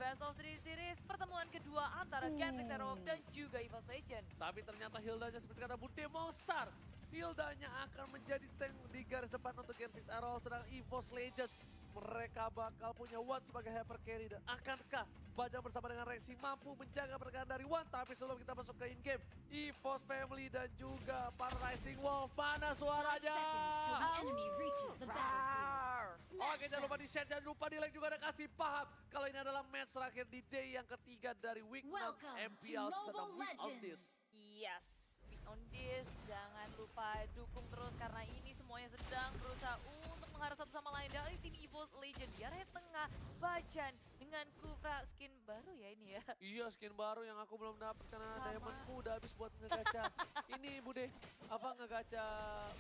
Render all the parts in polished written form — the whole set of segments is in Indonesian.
Best of 3 Series, pertemuan kedua antara Genflix Aerowolf dan juga EVOS Legend. Tapi ternyata Hildanya seperti kata Bude Monster. Hildanya akan menjadi tank di garis depan untuk Genflix Aerowolf, sedang EVOS Legends mereka bakal punya Wan sebagai hyper carry. Dan akankah Bajang bersama dengan Rexy mampu menjaga pergerakan dari Wan? Tapi sebelum kita masuk ke in-game, EVOS Family dan juga para Rising Wolf, mana suaranya? Oke, jangan lupa di-share, jangan lupa di-like juga, dan kasih paham kalau ini adalah match terakhir di day yang ketiga dari Week 6 MPL sedang Week on This. Yes, we on this. Jangan lupa dukung terus karena ini semuanya sedang berusaha untuk mengharap satu sama lain dari tim EVOS Legend di area tengah. Bajan dengan Kufra skin baru ya ini ya. Iya, skin baru yang aku belum dapat karena diamondku udah habis buat ngegacha. Ini Bude, apa ngegacha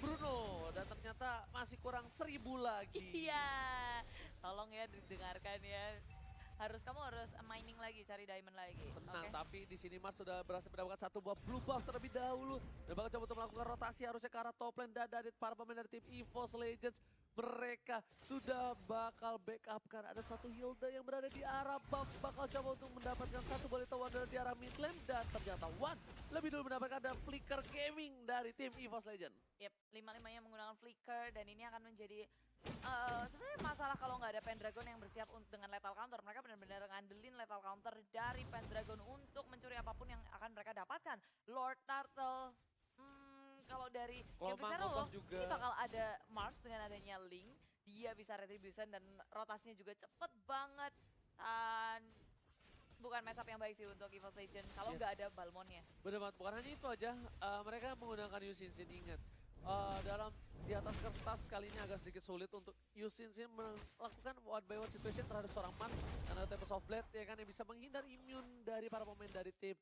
Bruno dan ternyata masih kurang 1000 lagi. Iya, tolong ya didengarkan ya. Kamu harus mining lagi, cari diamond lagi. Tenang, Oke? tapi di sini Mars sudah berhasil mendapatkan satu buah blue buff terlebih dahulu. Dan bakal coba untuk melakukan rotasi harusnya ke arah top lane dan dari para pemain dari tim EVOS Legends. Mereka sudah bakal backup karena ada satu Hilda yang berada di arah buff. Bakal coba untuk mendapatkan satu balita Wonder di arah mid lane. Dan ternyata Wan lebih dulu mendapatkan ada Flicker Gaming dari tim EVOS Legends. Yep, 5-5-nya menggunakan flicker dan ini akan menjadi sebenarnya masalah kalau nggak ada Pendragon yang bersiap dengan lethal counter. Mereka benar-benar ngandelin lethal counter dari Pendragon untuk mencuri apapun yang akan mereka dapatkan. Lord Turtle, kalau dari Genflix Aerowolf ini bakal ada Mars dengan adanya Link. Dia bisa retribution dan rotasinya juga cepet banget. Dan bukan matchup yang baik sih untuk EVOS Legend kalau nggak ada Balmonnya. Benar banget, bukan hanya itu aja, mereka menggunakan Yusinsin, ingat. Dalam di atas kertas kali ini agak sedikit sulit untuk Yusinsin melakukan one by one situation terhadap seorang Mars. Karena ada Tempest of Blade ya kan yang bisa menghindar imun dari para pemain dari tim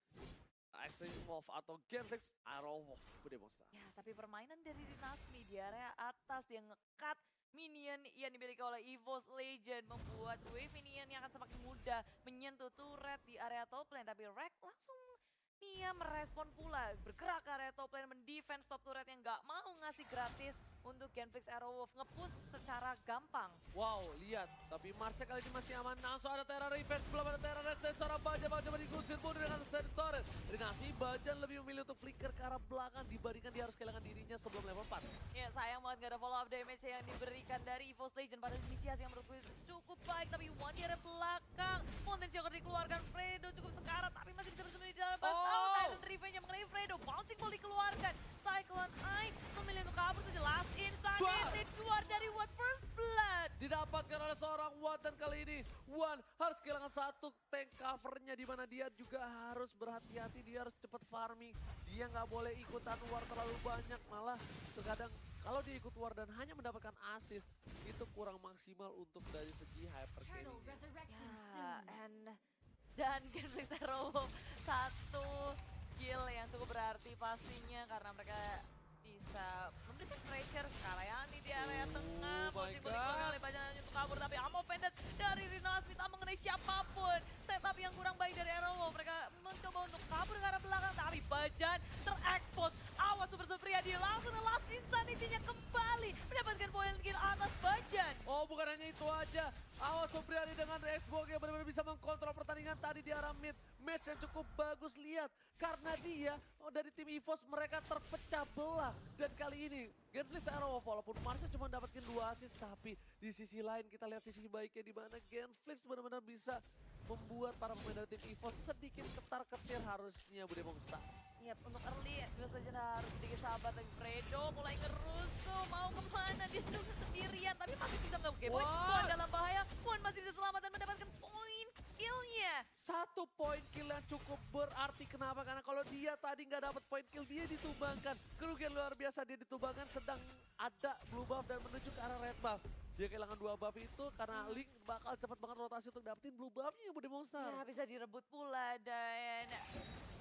Rising Wolf atau Genflix Aerowolf. Bude Monster. Ya, tapi permainan dari Dinasmi di area atas dia nge-cut minion yang dimiliki oleh EVOS Legend membuat wave minion yang akan semakin mudah menyentuh turret di area top lane. Tapi Rek langsung dia merespon pula, bergerak ke area top lane, mendefense top turret yang nggak mau ngasih gratis untuk Genflix Aerowolf, nge-push secara gampang. Wow, lihat. Tapi Marsha kali ini masih aman. Langsung ada Terra Revenge, belum ada Terra Revenge. Dan seorang Bajan bakal coba digusir pun dengan Sensor. Dinasti Bajan lebih memilih untuk flicker ke arah belakang dibandingkan dia harus kehilangan dirinya sebelum level 4. Ya sayang banget gak ada follow up damage yang diberikan dari EVOS Legend pada inisiasi yang menurut gue cukup baik. Tapi Wan di area belakang, potensi akan dikeluarkan Fredo cukup sekarat tapi masih bisa bersembunyi di dalam bus out. Dan revenge yang mengenai Fredo, bouncing ball dikeluarkan. Cyclone Eye memilih untuk kabur saja last inside message keluar dari Wan first blood. Didapatkan oleh seorang Wan dan kali ini Wan harus kehilangan satu tank covernya di mana dia juga harus berhati-hati, dia harus cepat farming. Dia nggak boleh ikutan war terlalu banyak, malah terkadang kalau dia ikut war dan hanya mendapatkan assist itu kurang maksimal untuk dari segi hyper carry. Ya, dan Genflix Aerowolf satu kill yang cukup berarti pastinya karena mereka bisa memberikan pressure Kalayani di area tengah. Possible oleh Bajan untuk kabur tapi Amo pendek dari Rinas minta mengenai siapapun. Setup yang kurang baik dari Aerowolf. Mereka mencoba untuk kabur ke arah belakang tapi Bajan terekspos. Awas Super Supriyadi langsung last insanity-nya kembali mendapatkan poin kill atas Bajan. Oh, bukan hanya itu aja. Awas Supriyadi dengan Xbox yang benar-benar bisa mengkontrol pertandingan tadi di arah mid. Match yang cukup bagus, lihat. Karena dia dari tim EVOS mereka terpecah belah. Dan kali ini Genflix Aerowolf walaupun Marsha cuma dapatkan 2 assist. Tapi di sisi lain kita lihat sisi baiknya di mana Genflix benar-benar bisa membuat para pemain dari tim EVOS sedikit ketar-ketir harusnya Bude Monster. Yap, untuk early EVOS Legend harus sedikit sabar dari Fredo mulai ngerusuh, mau kemana dia tuh sendirian tapi masih bisa melakukan game point. Puan dalam bahaya, Puan masih bisa selamat dan mendapatkan poin killnya. Satu poin kill yang cukup berarti, kenapa? Karena kalau dia tadi nggak dapat poin kill dia ditumbangkan. Kerugian luar biasa, dia ditumbangkan sedang ada blue buff dan menuju ke arah red buff. Dia kehilangan 2 buff itu karena Link bakal cepat banget rotasi untuk dapetin blue buffnya Bude Monster. Ya bisa direbut pula dan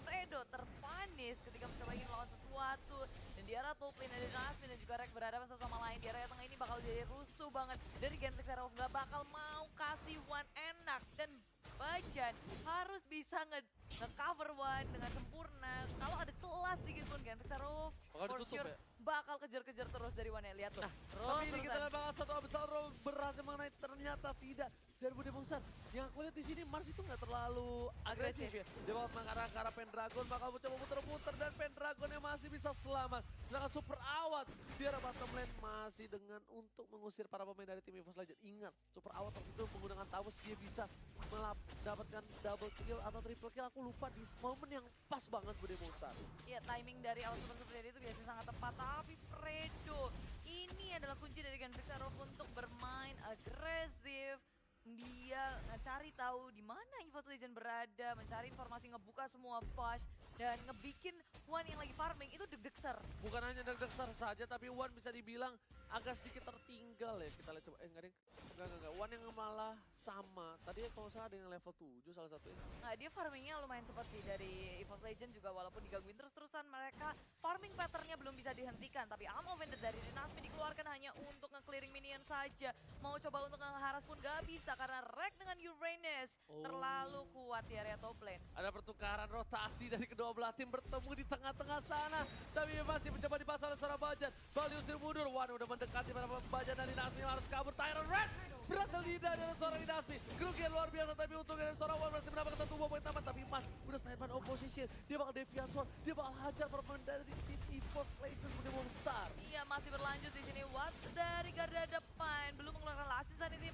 Fredo terpanis ketika mencoba ingin melawan sesuatu. Dan di arah top lane ada Nasmin dan juga Rek berhadapan satu sama lain. Di area tengah ini bakal jadi rusuh banget. Dari Genflix Aerowolf nggak bakal mau kasih Wan enak. Dan Bajan harus bisa nge-cover Wan dengan sempurna. Kalau ada celah sedikit pun Genflix Aerowolf for sure bakal kejar-kejar terus dari Wan. Lihat tuh. Tapi ini kita lihat bakal satu Abyssal Roar berhasil mengenai, ternyata tidak. Dan Bude Monster, yang aku lihat di sini Mars itu nggak terlalu agresif ya. Dia bakal mengarah ke arah Pendragon, bakal mencoba muter-muter dan Pendragon yang masih bisa selamat. Sedangkan Super Awat di arah bottom lane masih dengan untuk mengusir para pemain dari tim EVOS Legends. Ingat, Super Awat waktu itu menggunakan Tawus dia bisa mendapatkan double kill atau triple kill. Aku lupa di momen yang pas banget Bude Monster. Ya, timing dari awal seperti itu biasanya sangat tepat, tapi Fredo ini adalah kunci dari Genflix Arrow untuk bermain agresif. Dia cari tahu di mana EVOS Legend berada, mencari informasi, ngebuka semua push dan ngebikin One yang lagi farming itu deg-degser. Bukan hanya deg-degser saja, tapi One bisa dibilang agak sedikit tertinggal ya. Kita lihat coba, enggak. One yang malah sama. Tadi kalau salah ada yang level 7 salah satunya. Nah, dia farmingnya lumayan cepat sih dari EVOS Legend juga, walaupun digangguin terus-terusan mereka farming patternnya belum bisa dihentikan. Tapi Ammo Vendor dari Dynasty dikeluarkan hanya untuk nge-clearing minion saja. Mau coba untuk ngeharas pun gak bisa karena Rek dengan Uranus terlalu kuat di area top lane. Ada pertukaran rotasi dari kedua belah tim bertemu di tengah-tengah sana. Tapi masih mencoba dipasang oleh seorang Bajan. Bal diusir mundur. Wan udah mendekati para Bajan dan Dynasty yang harus kabur. Tyrant Rest berhasil dihindari dari seorang Dynasty. Kerugian luar biasa, tapi untungnya dari seorang Wan masih mendapatkan satu poin taman. Tapi Mas udah standby opposition. Dia bakal Deviant Sword. Dia bakal hajar para pemain dari tim EVOS Legends Bude Monster. Iya, masih berlanjut di sini. Watt dari garda depan belum mengeluarkan last in saat ini.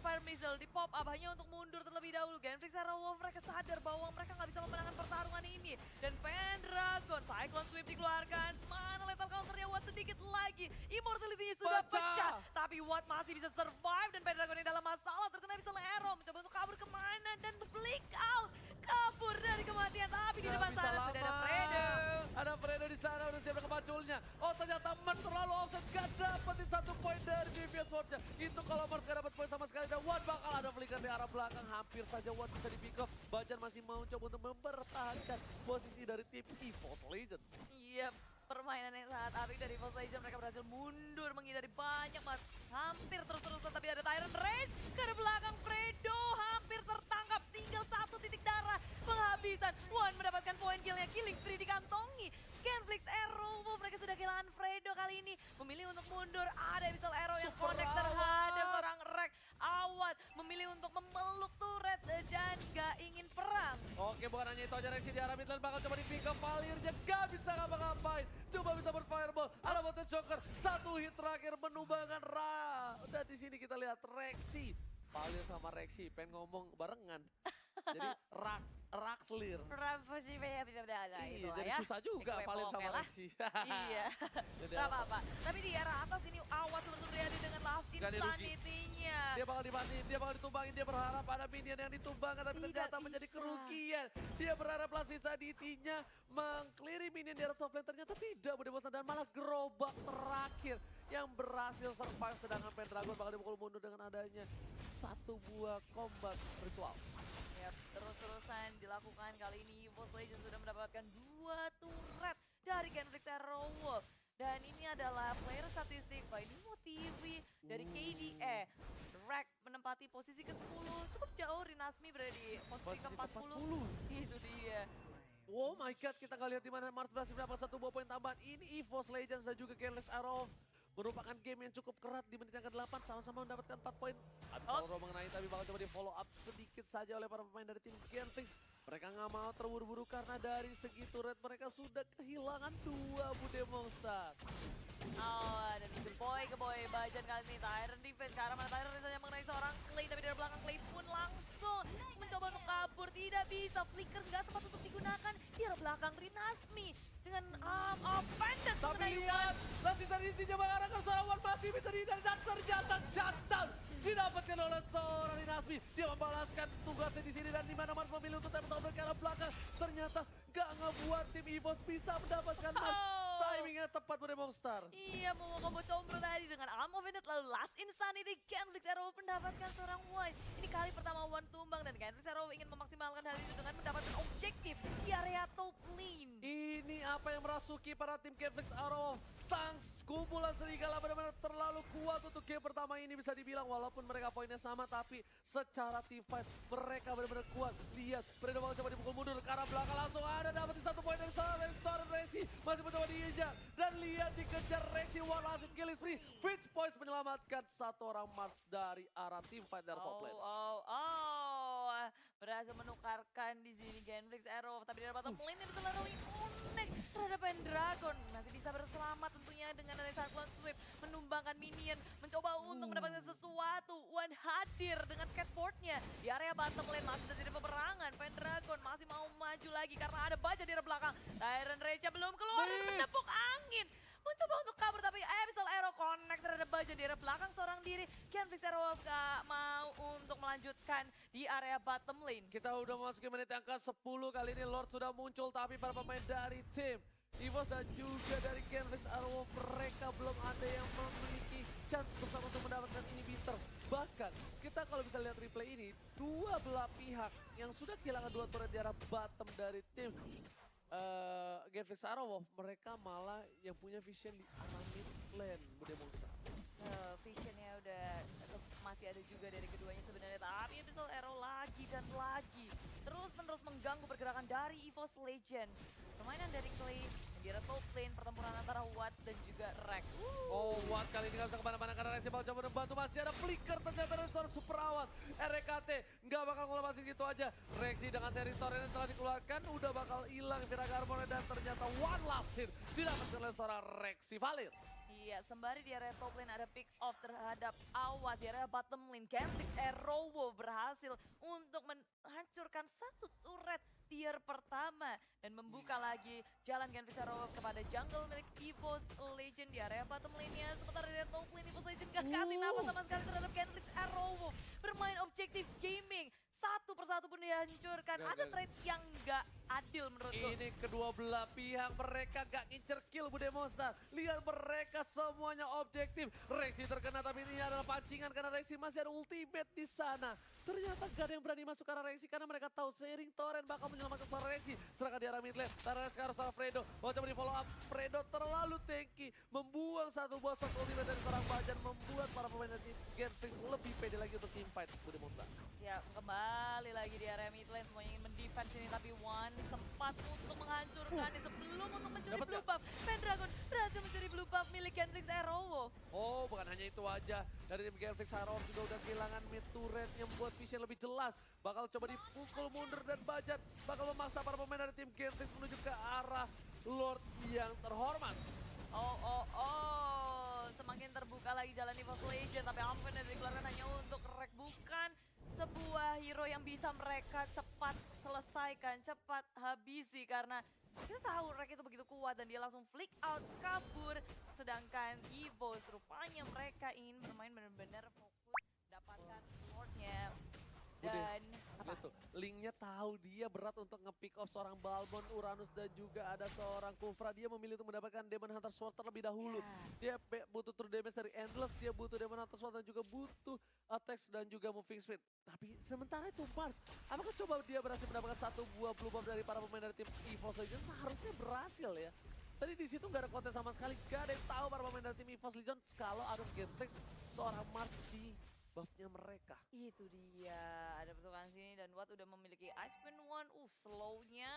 Fire Missile di pop up hanya untuk mundur terlebih dahulu. Genflix Arrow mereka sadar bahwa mereka nggak bisa memenangkan pertarungan ini. Dan Pendragon, Cyclone Sweep dikeluarkan. Mana lethal counternya Watt sedikit lagi. Immortality-nya sudah pecah. Tapi Watt masih bisa survive dan Pendragon ini dalam masalah. Terkena Missile Arrow, mencoba untuk kabur kemana dan blink out. Kabur dari kematian, tapi di depan sana sudah ada Fredo. Ada Fredo di sana, udah siap dengan paculnya. Oh ternyata Mars terlalu offset, gak dapetin satu poin dari Deviant Sword-nya. Itu kalau Mars gak dapet poin sama sekali, dan Wan bakal ada flicker di arah belakang. Hampir saja Wan bisa di pick up. Bajan masih mau coba untuk mempertahankan posisi dari tim EVOS Legends. Iya, permainan yang sangat apik dari EVOS Legends. Mereka berhasil mundur menghindari banyak mas. Hampir terus-terusan, tapi ada Tyrant Race ke arah belakang. Fredo hampir tertangkap, tinggal satu titik darah. Penghabisan, Wan mendapatkan poin killnya, killing spree dikantongi. Genflix Arrow, mereka sudah kehilangan Fredo kali ini. Memilih untuk mundur, ada Missile Arrow yang connect terhadap seorang Rek. Awat memilih untuk memeluk turret dan gak ingin perang. Oke, bukan hanya itu aja, Rexy di arah mid lane bakal coba di pick up. Valirnya gak bisa ngapa-ngapain. Coba bisa berfireball, ada botnya Joker. Satu hit terakhir menumbangkan Ra. Dan di sini kita lihat Rexy. Valir sama Rexy pengen ngomong barengan. Jadi Raxlir. Iya, jadi susah juga Valir sama Rexy. Iya, gak apa-apa. Tapi di arah atas ini Awat Suryadi dengan last insanity-nya. Dia bakal dimatiin, dia bakal ditumbangin, dia berharap ada minion yang ditumbangkan, tapi ternyata menjadi kerugian. Dia berharap last insanity-nya meng-clear minion di arah top lane, ternyata tidak Bude Monster dan malah gerobak terakhir yang berhasil survive, sedangkan Pendragon bakal dipukul mundur dengan adanya satu buah combat ritual. Yap, terus-terusan dilakukan kali ini. EVOS Legends sudah mendapatkan 2 turret dari Genflix Arrow. Dan ini adalah player statistik by Nimo TV dari KDE. Rek menempati posisi ke-10, cukup jauh. Rinasmi berada di posisi ke-40. Itu dia. Oh my god, kita nggak lihat di mana Mars berhasil mendapat satu buah poin tambahan. Ini EVOS Legends dan juga Genflix Arrow merupakan game yang cukup kerat di menit yang ke-8, sama-sama mendapatkan 4 poin. Ada Salro mengenai, tapi bakal coba di follow up sedikit saja oleh para pemain dari tim Genflix. Mereka nggak mau terburu-buru karena dari segi turret mereka sudah kehilangan 2 Bude Monster. Oh, dan itu boy ke boy Bajan kali ini. Tyrant defense ke arah mana Tyrant saja mengenai seorang Clay, tapi dari belakang Clay pun langsung mencoba untuk kabur. Tidak bisa, flicker nggak tepat untuk digunakan. Di arah belakang Rinasmi dengan pendant. Tapi lihat, nanti tadi intinya mengarahkan seorang Wan masih bisa dihindari dan ternyata shutdown didapatkan oleh seorang Rinasmi. Dia membalaskan tugasnya di sini dan di mana Mars memilih untuk tembak ke arah belakang. Ternyata gak ngebuat tim EVOS bisa mendapatkan Mars. Timingnya tepat Bude Monster. Iya, mau combo combro tadi dengan Ammo Vendor, lalu last insanity. Genflix Arrow mendapatkan seorang White. Ini kali pertama Wan tumbang dan Genflix Arrow ingin memaksimalkan hal itu dengan mendapatkan objektif di area top lane. Ini apa yang merasuki para tim Genflix Arrow. Sang kumpulan serigala benar-benar terlalu kuat untuk game pertama ini bisa dibilang. Walaupun mereka poinnya sama, tapi secara team fight mereka benar-benar kuat. Lihat, Fredo bakal coba dipukul mundur ke arah belakang, langsung ada dapat 1 poin dari seorang Rexy. Masih mencoba diinjak. juga. Dan lihat dikejar Rexy One langsung kill spree. Fritz Poise menyelamatkan satu orang Mars dari arah tim fight dari top lane. Berhasil menukarkan di sini Genflix Arrow, tapi dari bottom lane yang bisa lalui unik terhadap Pendragon. Masih bisa berselamat tentunya dengan ada Cyclone Sweep, menumbangkan minion, mencoba untuk mendapatkan sesuatu. One hadir dengan skateboardnya di area bottom lane, masih terjadi peperangan. Pendragon masih mau maju lagi karena ada baja di arah belakang. Tyrant Recha belum keluar dan menepuk angin. Mencoba untuk kabur tapi Abyssal Arrow connect terhadap baja di area belakang seorang diri. Genflix Arrow gak mau untuk melanjutkan di area bottom lane. Kita udah memasuki menit yang ke-10, kali ini Lord sudah muncul tapi para pemain dari tim EVOS dan juga dari Genflix Arrow mereka belum ada yang memiliki chance besar untuk mendapatkan inhibitor. Bahkan kita kalau bisa lihat replay ini, dua belah pihak yang sudah kehilangan dua turret di arah bottom dari tim Genflix Arrow, mereka malah yang punya vision di arah mid lane, Bude Monster. Visionnya udah masih ada juga dari keduanya sebenarnya, tapi Abyssal Arrow lagi dan lagi terus-menerus mengganggu pergerakan dari EVOS Legends. Permainan dari Clay di top lane, pertempuran antara Watt dan juga Rek. Watt kali ini gak bisa kemana-mana karena Rexy bakal coba membantu, masih ada flicker ternyata dari seorang super awat. RKT nggak bakal ngelepasin gitu aja. Rexy dengan seri torrent yang telah dikeluarkan udah bakal hilang Viraga Armor dan ternyata one last hit didapatkan oleh seorang Rexy Valir. Iya, sembari di area top lane ada pick off terhadap Awat. Di area bottom lane, Genflix Arrow berhasil untuk menghancurkan satu turret tier pertama. Dan membuka lagi jalan Genflix Arrow kepada jungle milik EVOS Legend di area bottom lane-nya. Sementara di area top lane, EVOS Legend gak kasih napas sama sekali terhadap Genflix Arrow. Bermain objektif gaming. Satu persatu pun dihancurkan. Ada trade yang gak adil menurutku. Ini kedua belah pihak, mereka gak ngincer kill Bude Monster. Lihat mereka semuanya objektif. Rexy terkena tapi ini adalah pancingan karena Rexy masih ada ultimate di sana. Ternyata gak ada yang berani masuk ke arah Rexy karena mereka tahu sharing torrent bakal menyelamatkan seorang Rexy. Serahkan di arah mid lane. Tarah sekarang seorang Fredo. Mau coba di follow up. Fredo terlalu tanky. Membuang satu buah shot ultimate dari seorang Bajan. Membuat para pemain dari Genflix lebih pede lagi untuk team fight Bude Monster. Ya, kembali lagi di area mid lane, semuanya ingin mendefense ini, tapi One sempat untuk menghancurkan sebelum untuk mencuri blue buff. Pendragon berhasil mencuri blue buff milik Genflix Arrow. Bukan hanya itu aja, dari tim Genflix Arrow juga udah kehilangan mid turret yang membuat vision lebih jelas. Bakal coba dipukul mundur dan Bajan bakal memaksa para pemain dari tim Genflix menuju ke arah Lord yang terhormat. Semakin terbuka lagi jalan EVOS Legend, tapi Ampen yang dikeluarkan hanya untuk Rek, bukan sebuah hero yang bisa mereka cepat selesaikan, cepat habisi, karena kita tahu Rek itu begitu kuat dan dia langsung flick out, kabur. Sedangkan EVOS rupanya mereka ingin bermain benar-benar fokus dapatkan Lordnya. Dan lihat tuh, Linknya tahu dia berat untuk nge-pick off seorang Balmond, Uranus dan juga ada seorang Kufra. Dia memilih untuk mendapatkan Demon Hunter Sword terlebih dahulu. Dia butuh true damage dari Endless, dia butuh Demon Hunter Sword dan juga butuh attacks dan juga moving speed. Tapi sementara itu Mars, apakah coba dia berhasil mendapatkan satu buah blue buff dari para pemain dari tim EVOS Legends? Harusnya berhasil ya. Tadi di situ nggak ada konten sama sekali, gak ada yang tahu para pemain dari tim EVOS Legends kalau ada Genflix seorang Mars di buffnya mereka. itu dia, ada bentukan sini dan Watt udah memiliki Ice Queen One. Slownya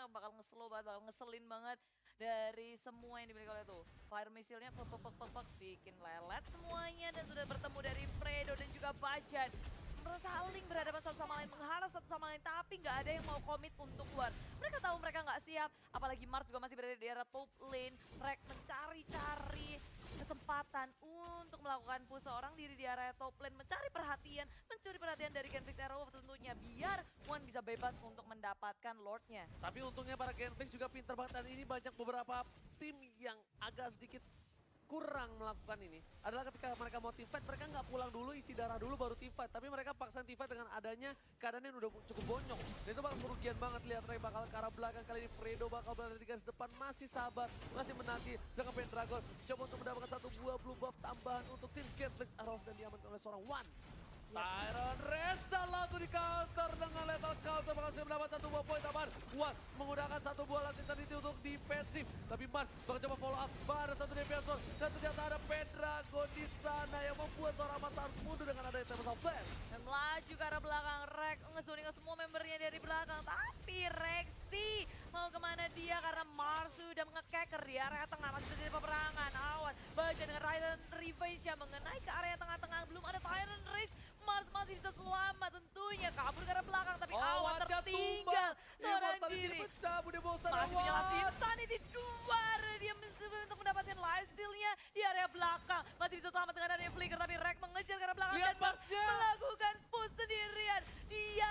bakal nge-slow banget, bakal ngeselin banget dari semua yang dimiliki oleh tuh. Fire missile-nya bikin lelet semuanya dan sudah bertemu dari Fredo dan juga Bajan. Saling berhadapan satu sama lain, mengharas satu sama lain, tapi nggak ada yang mau komit untuk keluar. Mereka tahu mereka nggak siap, apalagi Mars juga masih berada di area top lane. Mereka mencari-cari kesempatan untuk melakukan push seorang diri di area top lane, mencari perhatian, mencuri perhatian dari Genflix Arrow tentunya, biar One bisa bebas untuk mendapatkan Lordnya. Tapi untungnya para Genflix juga pinter banget dan ini banyak beberapa tim yang agak sedikit kurang melakukan ini adalah ketika mereka mau team fight, mereka nggak pulang dulu isi darah dulu baru team fight, tapi mereka paksa team fight dengan adanya keadaan yang udah cukup bonyok. Dan itu bakal kerugian banget. Lihat Ray bakal ke arah belakang, kali ini Fredo bakal berada di garis depan, masih sabar, masih menanti. Sedangkan Pendragon coba untuk mendapatkan satu buah blue buff tambahan untuk tim Genflix Arrow dan diamankan oleh seorang One. Tyron Reza langsung di counter dengan lethal counter, berhasil mendapat satu buah poin tambahan. One menggunakan satu buah last intensity untuk defensif, tapi Mars bakal coba follow up. Ada satu defensor dan ternyata ada Pendragon di sana yang membuat seorang Mars harus mundur dengan adanya Tempest of Blast. Dan melaju ke arah belakang, Rek ngezoning ke semua membernya dari belakang, tapi Rexy mau kemana dia karena Mars sudah Keker di area tengah masih terjadi peperangan. Awas, Baja dengan Tyrant Revenge yang mengenai ke area tengah-tengah. Belum ada Tyrant Race. Mars masih bisa selamat tentunya. Kabur ke arah belakang tapi Awan tertinggal seorang diri. Masih punya last insanity dua. Dia mencoba untuk mendapatkan lifesteal-nya di area belakang. Masih bisa selamat dengan adanya flicker tapi Rek mengejar ke arah belakang. Lihat dan Mars melakukan push sendirian. Dia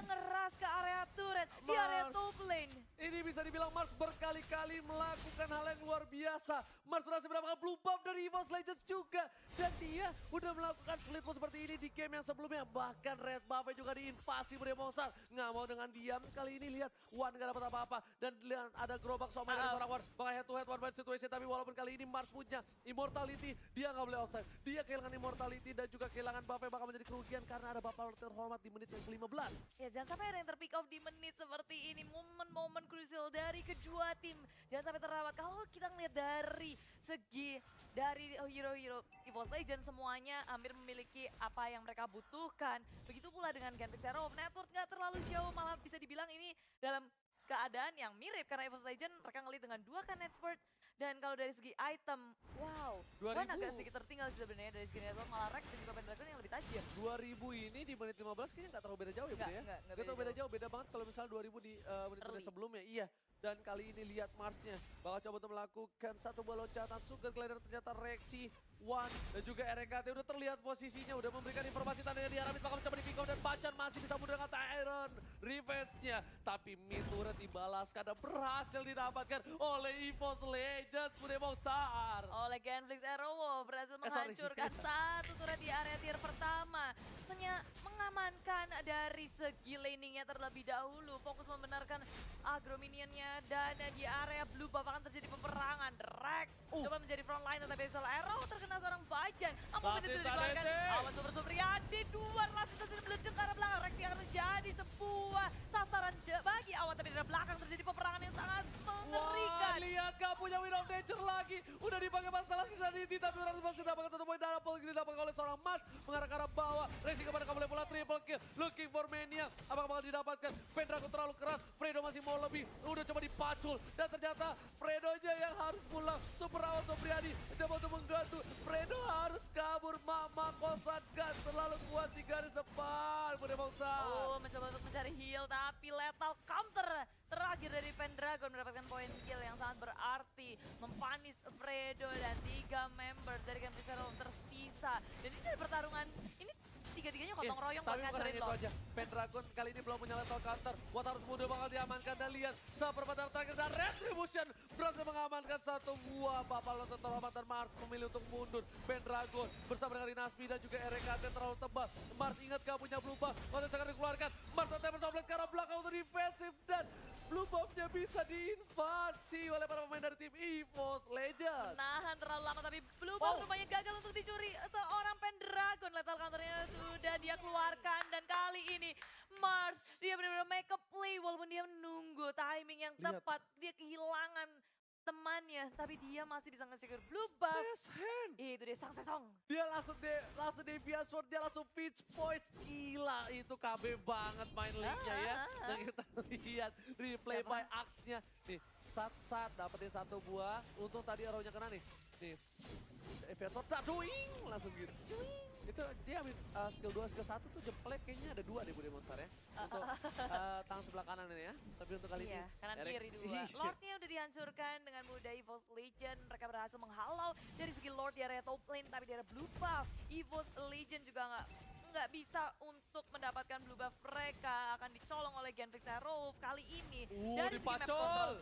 ngeras ke area turret di area top lane. Ini bisa dibilang Mars berkali-kali melakukan hal yang luar biasa. Mars berhasil mendapatkan blue buff dari EVOS Legends juga. Dan dia udah melakukan split push seperti ini di game yang sebelumnya. Bahkan red buff-nya juga diinvasi Bremosar. Nggak mau dengan diam. Kali ini lihat Wan nggak dapat apa-apa. Dan lihat ada gerobak Somai dari seorang Wan. Bahkan head to head one fight situation. Tapi walaupun kali ini Mars punya immortality. Dia nggak boleh offside. Dia kehilangan immortality dan juga kehilangan buff-nya bakal menjadi kerugian. Karena ada buff terhormat di menit yang ke-15. Ya jangan sampai ada yang terpick off di menit seperti ini. Momen-momen krusial dari kedua tim. Jangan sampai terlewat. Kalau kita ngeliat dari segi dari hero-hero EVOS Legends semuanya hampir memiliki apa yang mereka butuhkan. Begitu pula dengan Genfix Zero. Network nggak terlalu jauh, malah bisa dibilang ini dalam keadaan yang mirip. Karena EVOS Legends mereka ngelit dengan 2K network. Dan kalau dari segi item, wow, Wan agak sedikit tertinggal sih sebenarnya dari segi network, malah Rex dan juga Pendragon yang lebih tajam. 2000 ini di menit 15 kayaknya nggak terlalu beda jauh ya Budi ya? Nggak terlalu beda jauh, beda banget kalau misalnya 2000 di menit sebelumnya, iya. Dan kali ini lihat Marsnya, bakal coba untuk melakukan satu buah loncatan, Sugar Glider ternyata reaksi, Wan dan juga RKT udah terlihat posisinya, udah memberikan informasi tandanya di arah mid, bakal mencoba di pick off dan Bacan masih bisa mudah dengan Tyrant revenge-nya. Tapi mid turret dibalaskan dan berhasil didapatkan oleh EVOS Legends, Bremosar. Oleh Genflix Arrow berhasil menghancurkan satu turret di area tier pertama. Mengamankan dari segi laningnya terlebih dahulu, fokus membenarkan agro minionnya dan di area blue buff akan terjadi peperangan. Drag coba menjadi frontline tapi Arrow terkena seorang Bajan. Apa menit itu dikeluarkan? Awan Super Supriyadi, dua relasi terjadi meleduk ke arah belakang. Rex akan menjadi sebuah sasaran bagi Awan tapi di arah belakang terjadi peperangan yang sangat mengerikan. Wah, lihat gak punya Wind of Nature lagi. Udah dipakai masalah sisa Didi tapi berhasil masih dapatkan satu poin double kill didapatkan oleh seorang Mas mengarah ke arah bawah. Racing kepada kamu bola triple kill. Looking for Mania. Apakah bakal didapatkan? Pendragon terlalu keras. Fredo masih mau lebih. Udah coba dipacul. Dan ternyata Fredonya yang harus pulang. Super Awan Supriyadi coba untuk menggantung. Fredo harus kabur. Mama kosan gas terlalu kuat di garis depan. Oh, mencoba untuk mencari heal tapi lethal counter terakhir dari Pendragon mendapatkan poin kill yang sangat berarti. Mempanis Fredo dan 3 member dari Genflix Arrow tersisa. Dan ini dari pertarungan ini tiga-tiganya gotong royong buat ngancurin itu aja. Pendragon kali ini belum punya lethal counter. Watt harus mudah bakal diamankan dan lihat seperempat terakhir dan Retribution berhasil mengamankan satu buah Bapak Lontar terhormat dan Mars memilih untuk mundur. Pendragon bersama dengan Dinaspi dan juga RKT terlalu tebal. Mars ingat gak punya blue buff. Waktu akan dikeluarkan. Mars bertempel ke arah belakang untuk defensif dan blue buff-nya bisa diinvasi oleh para pemain dari tim EVOS Legends. Menahan terlalu lama tapi blue buff rupanya gagal untuk dicuri seorang Pendragon. Lethal counternya sudah dia keluarkan dan kali ini Mars dia benar-benar make a play walaupun dia menunggu timing yang tepat. Dia kehilangan temannya tapi dia masih bisa nge-secure blue buff. Itu dia Sang Sesong. Dia langsung deviate sword, dia langsung pitch poise. Gila itu KB banget main linknya ya. Dan kita lihat replay by Axe-nya. Nih, Sat dapetin satu buah. Untung tadi arrow-nya kena nih. Nih, deviate sword, doing langsung gitu. Itu dia habis skill 2, skill 1 tuh jemplet kayaknya ada 2 deh Bu Demonstar ya. Untuk tangan sebelah kanan ini ya. Tapi untuk kali ini. Kanan kiri 2. Lordnya udah dihancurkan dengan mudah EVOS Legend. Mereka berhasil menghalau dari segi Lord di area top lane. Tapi di area blue buff, EVOS Legend juga nggak bisa untuk mendapatkan blue buff. Mereka akan dicolong oleh Genflix Arrow kali ini. Dari dipacol.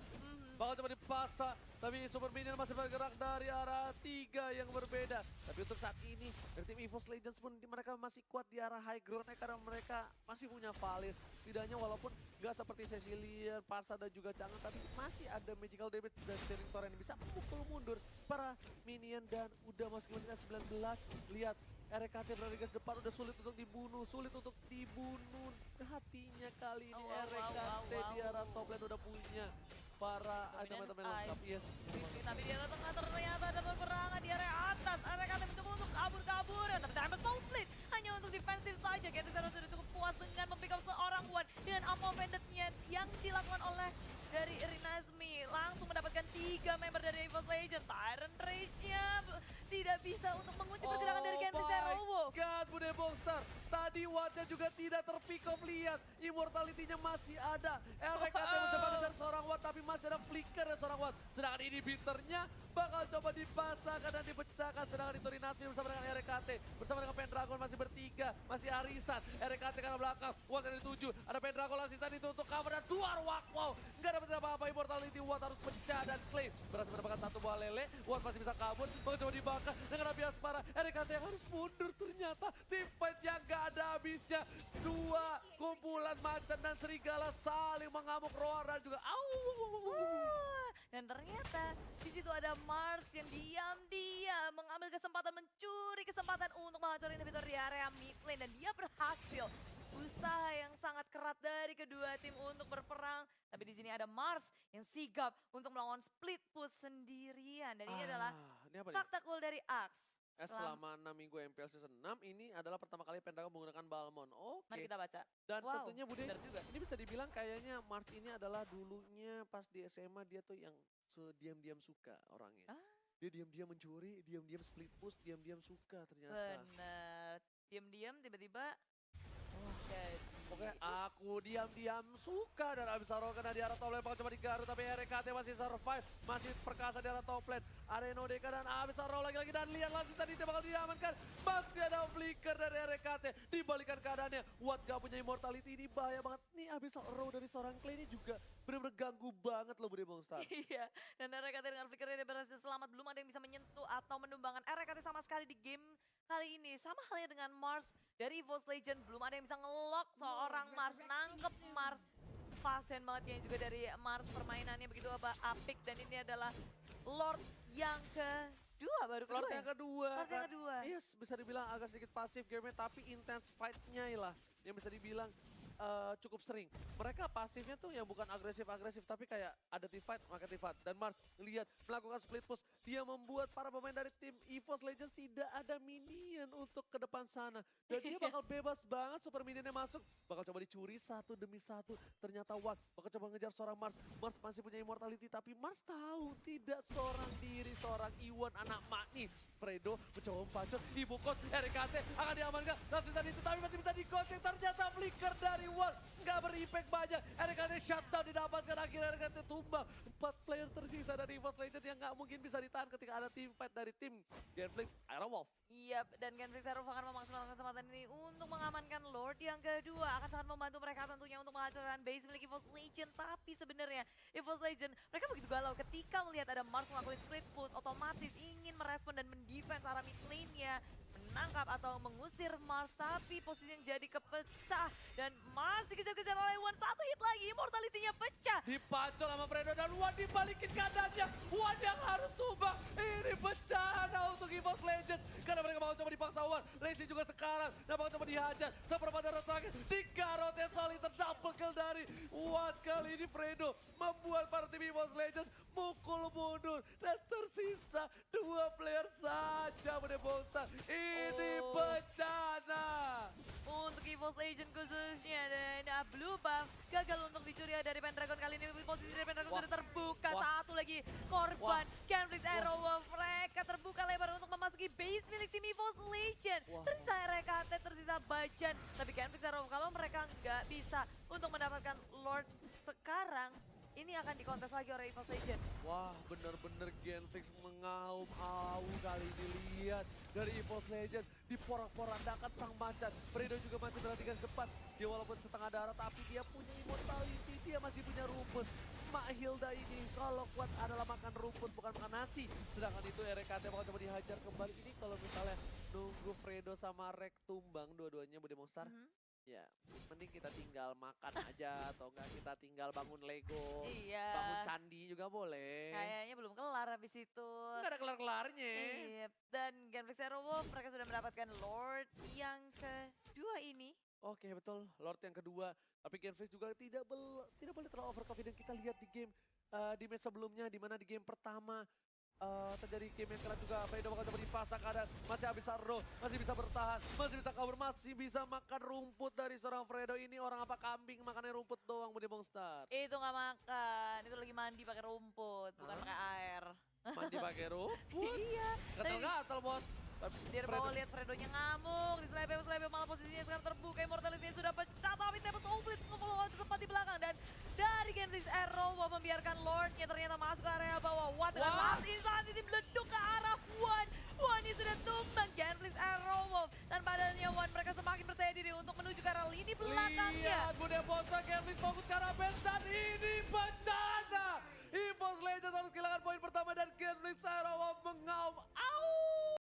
Bakal coba dipaksa, tapi Super Minion masih bergerak dari arah 3 yang berbeda. Tapi untuk saat ini, dari tim EVOS Legends pun mereka masih kuat di arah high ground-nya karena mereka masih punya Valir. Setidaknya walaupun nggak seperti Cecilian, Parsa dan juga Chang'e, tapi masih ada magical damage dan Searing Torrent yang bisa memukul mundur para Minion dan udah masuk ke menit 19. Lihat, RKT berada di garis depan udah sulit untuk dibunuh, hatinya kali ini RKT di arah top lane udah punya para item-item lengkap, Tapi di area tengah ternyata ada peperangan di area atas. RKT mencoba untuk kabur-kabur, tapi sampai split hanya untuk defensif saja. Genflix Arrow sudah cukup kuat puas dengan mempick up seorang Wan dengan ammo banditnya yang dilakukan oleh dari Rinazmi. Langsung mendapatkan 3 member dari EVOS Legend. Tyrant Rage-nya tidak bisa untuk mengunci pergerakan dari Genfrix Zero. Oh my god, Bude Bongstar. Tadi Wattnya juga tidak terpick up, lihat. Immortality-nya masih ada. RKT mencoba kejar seorang Watt, tapi masih ada flicker dari seorang Watt. Sedangkan inhibitornya bakal coba dipasangkan dan dipecahkan. Sedangkan itu Rinazmi bersama dengan RKT. Bersama dengan Pendragon masih bertiga. Masih Arisan. RKT ke belakang. Watt yang dituju. Ada Pendragon Asisan itu untuk cover dan Duar Wow. Nggak dapat apa-apa. Immortality Watt harus pecah dan claim. Berhasil mendapatkan satu buah lele. Watt masih bisa kabur. Mencoba dibakar dengan api asmara. RKT yang harus mundur ternyata. Tim fight yang gak ada habisnya. Dua kumpulan macan dan serigala saling mengamuk roar dan juga Dan ternyata di situ ada Mars yang diam-diam mengambil kesempatan, mencuri kesempatan untuk menghancurkan inhibitor di area mid lane. Dan dia berhasil. Usaha yang sangat keras dari kedua tim untuk berperang. Tapi di sini ada Mars yang sigap untuk melawan split push sendirian. Dan ini adalah ini apa nih? fakta cool dari Axe. Selama 6 minggu MPL Season 6 ini adalah pertama kali Pendragon menggunakan Balmond. Oke. Mari kita baca. Dan Wow, tentunya Bude, benar juga. ini bisa dibilang kayaknya Mars ini adalah dulunya pas di SMA dia tuh yang diam-diam suka orangnya. Dia diam-diam mencuri, diam-diam split push, diam-diam suka ternyata. Benar. Diam-diam tiba-tiba jadi. Pokoknya aku diam-diam suka dan abis Saro kena di arah top lane bakal coba digaruk tapi RKT masih survive, masih perkasa di arah top lane. Areno Deka dan abis Saro lagi-lagi dan lihat langsung tadi dia bakal diamankan. Masih ada flicker dari RKT, dibalikan keadaannya. Watt gak punya immortality, ini bahaya banget. Nih abis Saro dari seorang Clay ini juga bener-bener ganggu banget loh Bude Bongstar. Iya, dan RKT dengan flickernya dia berhasil selamat. Belum ada yang bisa menyentuh atau menumbangkan RKT sama sekali di game kali ini. Sama halnya dengan Mars dari EVOS Legend, belum ada yang bisa ngelock seorang Mars, nangkep Mars. Pasien banget ya juga dari Mars, permainannya begitu apik. Dan ini adalah Lord yang kedua, baru kedua. Lord yang kedua. Lord yang kedua. Iya, bisa dibilang agak sedikit pasif gamenya, tapi intense fight-nya lah yang bisa dibilang cukup sering. Mereka pasifnya tuh yang bukan agresif-agresif, tapi kayak ada team fight, maka team fight. Dan Mars lihat melakukan split push, dia membuat para pemain dari tim EVOS Legends tidak ada minion untuk ke depan sana. Dan dia bakal bebas banget, super minionnya masuk, bakal coba dicuri satu demi satu. Ternyata Watt bakal coba ngejar seorang Mars. Mars masih punya immortality, tapi Mars tahu tidak seorang diri, seorang Iwan anak Makni. Fredo mencoba membacot, ibu kos RKT akan diamankan. Langsung tadi itu tapi masih bisa dikocek. Ternyata flicker dari Watt nggak berimpact banyak. RKT shutdown didapatkan, akhirnya RKT tumbang. 4 player tersisa dari EVOS Legends yang nggak mungkin bisa ditahan ketika ada team fight dari tim Genflix Iron Wolf. Iya, dan Genfrix Zero akan memaksimalkan kesempatan ini untuk mengamankan Lord yang kedua. Akan sangat membantu mereka tentunya untuk menghancurkan base milik EVOS Legend. Tapi sebenarnya EVOS Legend mereka begitu galau ketika melihat ada Mars melakukan split push, otomatis ingin merespon dan mendefense arah mid lane-nya, menangkap atau mengusir Mars, tapi posisi yang jadi kepecah dan Mars dikejar-kejar oleh Wan. Satu hit lagi, immortality-nya pecah. Dipacol sama Fredo dan Wan dibalikin keadaannya. Wan yang harus tumbang. Ini bencana untuk EVOS Legends. Karena mereka bakal coba dipaksa Wan. Racing juga sekarang. Dan bakal coba dihajar. Seperempat darah terakhir. 3 rotate soliter double kill dari Wan. Kali ini Fredo membuat para tim EVOS Legends mukul mundur. Dan tersisa 2 player saja Bude Bongstar. Ini bencana. Untuk EVOS Legend khususnya dan Blue Buff gagal untuk dicuri dari Pendragon. Kali ini posisi dari Pendragon sudah terbuka. Satu lagi korban Genfrix Arrow Wolf. Mereka terbuka lebar untuk memasuki base milik tim EVOS Legend. Tersisa RKT, tersisa Bajan. Tapi Genfrix Arrow Wolf kalau mereka nggak bisa untuk mendapatkan Lord sekarang, ini akan dikontes lagi oleh EVOS Legend. Wah, bener-bener Genflix mengaum-aum kali dilihat dari EVOS Legend. Diporak-porandakan sang macan. Fredo juga masih berhentikan depan. Dia walaupun setengah darah tapi dia punya immortality. Dia masih punya rumput. Mak Hilda ini kalau kuat adalah makan rumput bukan makan nasi. Sedangkan itu RKT bakal coba dihajar kembali. Ini kalau misalnya nunggu Fredo sama Rek tumbang dua-duanya Bude Monster. Ya, mending kita tinggal makan aja atau enggak kita tinggal bangun Lego, Iya. bangun candi juga boleh. Kayaknya belum kelar habis itu. Enggak ada kelar-kelarnya. Iya. Dan Genfrix Arrow Wolf mereka sudah mendapatkan Lord yang kedua ini. Oke betul, Lord yang kedua. Tapi Genflix juga tidak boleh terlalu overconfident. Kita lihat di game, di match sebelumnya, di mana di game pertama terjadi game yang keras juga. Fredo bakal coba dipasang kadang masih habis Sardo, masih bisa bertahan, masih bisa cover, masih bisa makan rumput dari seorang Fredo. Ini orang apa kambing makannya rumput doang Budi Bongstar. Itu nggak makan, itu lagi mandi pakai rumput, bukan Hah? pakai air. Mandi pakai rumput. Iya. Gatal-gatal bos. Tapi Dia mau lihat Fredonya ngamuk, di selebem malah posisinya sekarang terbuka, Immortality sudah pecah, tapi Tebet Oblit nge-follow tepat di belakang, dan dari Genrix Arrow membiarkan Lordnya ternyata masuk ke area bawah. What dengan last insanity meleduk ke arah Wan. Wannya sudah tumbang, Genrix Arrow dan badannya Wan, mereka semakin percaya diri untuk menuju ke arah lini belakangnya. lihat Budi Bongstar, Genrix fokus ke arah bench dan